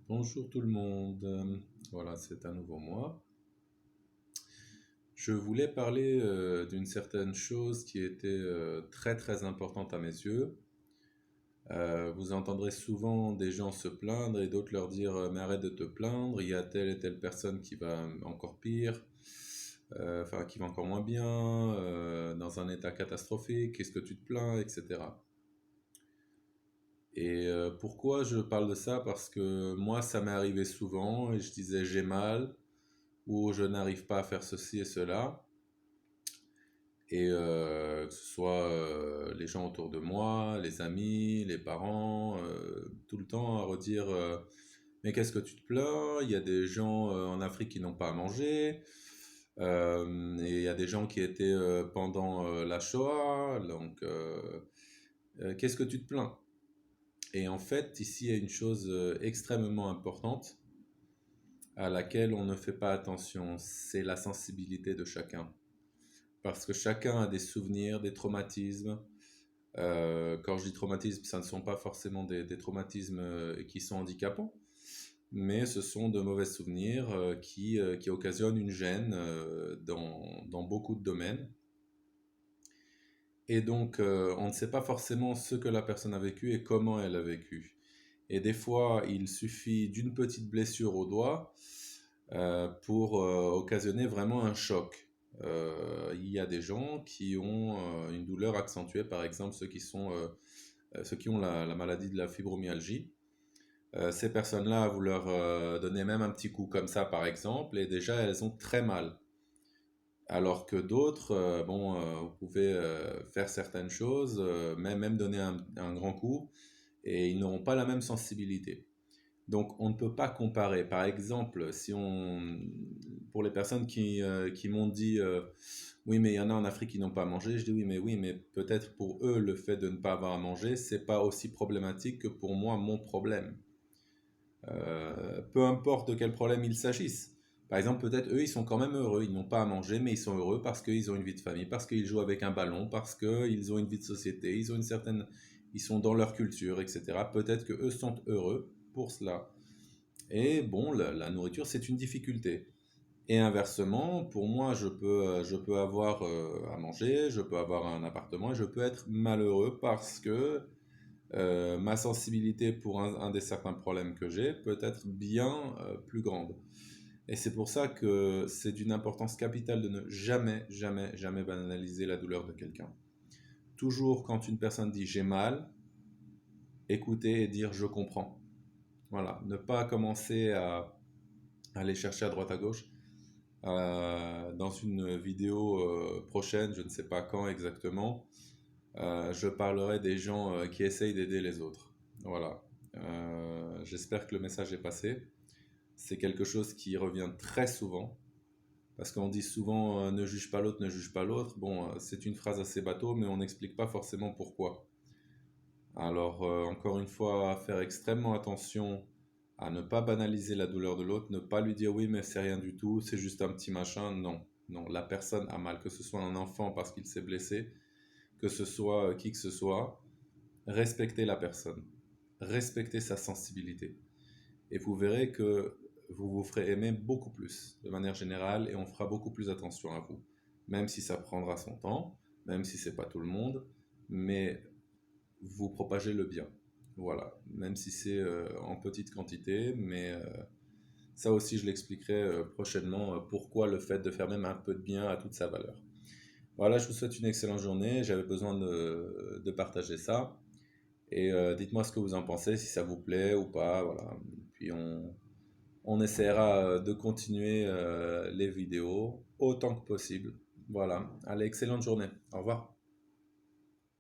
Bonjour tout le monde. Voilà, c'est un nouveau mois. Je voulais parler d'une certaine chose qui était très très importante à mes yeux. Vous entendrez souvent des gens se plaindre et d'autres leur dire mais arrête de te plaindre, il y a telle et telle personne qui va encore pire, enfin qui va encore moins bien, dans un état catastrophique, qu'est-ce que tu te plains, etc. Et pourquoi je parle de ça? Parce que moi ça m'est arrivé souvent et je disais j'ai mal, où je n'arrive pas à faire ceci et cela, et que ce soit les gens autour de moi, les amis, les parents, tout le temps à redire mais qu'est-ce que tu te plains? Il y a des gens en Afrique qui n'ont pas à manger, et il y a des gens qui étaient pendant la Shoah, donc qu'est-ce que tu te plains? Et en fait, ici, il y a une chose extrêmement importante à laquelle on ne fait pas attention, c'est la sensibilité de chacun. Parce que chacun a des souvenirs, des traumatismes. Quand je dis traumatisme, ça ne sont pas forcément des traumatismes qui sont handicapants, mais ce sont de mauvais souvenirs qui occasionnent une gêne dans beaucoup de domaines. Et donc, on ne sait pas forcément ce que la personne a vécu et comment elle a vécu. Et des fois, il suffit d'une petite blessure au doigt pour occasionner vraiment un choc. Il y a des gens qui ont une douleur accentuée, par exemple ceux qui ont la maladie de la fibromyalgie. Ces personnes-là, vous leur donnez même un petit coup comme ça, par exemple, et déjà elles ont très mal. Alors que d'autres, bon, vous pouvez faire certaines choses, même donner un grand coup, et ils n'auront pas la même sensibilité. Donc on ne peut pas comparer. Par exemple, si on, pour les personnes qui m'ont dit oui mais il y en a en Afrique qui n'ont pas à manger, je dis oui mais peut-être pour eux le fait de ne pas avoir à manger c'est pas aussi problématique que pour moi mon problème. Peu importe de quel problème il s'agisse. Par exemple peut-être eux ils sont quand même heureux, ils n'ont pas à manger mais ils sont heureux parce qu'ils ont une vie de famille, parce qu'ils jouent avec un ballon, parce qu'ils ont une vie de société, ils ont une certaine, ils sont dans leur culture, etc. Peut-être que eux sont heureux pour cela. Et bon, la nourriture, c'est une difficulté. Et inversement, pour moi, je peux avoir à manger, je peux avoir un appartement, et je peux être malheureux parce que ma sensibilité pour un des certains problèmes que j'ai peut être bien plus grande. Et c'est pour ça que c'est d'une importance capitale de ne jamais banaliser la douleur de quelqu'un. Toujours quand une personne dit j'ai mal, écouter et dire je comprends. Voilà, ne pas commencer à aller chercher à droite à gauche. Dans une vidéo prochaine, je ne sais pas quand exactement, je parlerai des gens qui essayent d'aider les autres. Voilà. J'espère que le message est passé. C'est quelque chose qui revient très souvent, parce qu'on dit souvent ne juge pas l'autre, ne juge pas l'autre. Bon, c'est une phrase assez bateau, mais on n'explique pas forcément pourquoi. Alors, encore une fois, faire extrêmement attention à ne pas banaliser la douleur de l'autre, ne pas lui dire oui, mais c'est rien du tout, c'est juste un petit machin. Non, non, la personne a mal, que ce soit un enfant parce qu'il s'est blessé, que ce soit qui que ce soit. Respectez la personne, respectez sa sensibilité. Et vous verrez que vous vous ferez aimer beaucoup plus, de manière générale, et on fera beaucoup plus attention à vous. Même si ça prendra son temps, même si c'est pas tout le monde, mais vous propagez le bien. Voilà, même si c'est en petite quantité, mais ça aussi je l'expliquerai prochainement, pourquoi le fait de faire même un peu de bien a toute sa valeur. Voilà, je vous souhaite une excellente journée, j'avais besoin de partager ça, et dites-moi ce que vous en pensez, si ça vous plaît ou pas, voilà. Puis on essaiera de continuer les vidéos autant que possible. Voilà, allez, excellente journée, au revoir.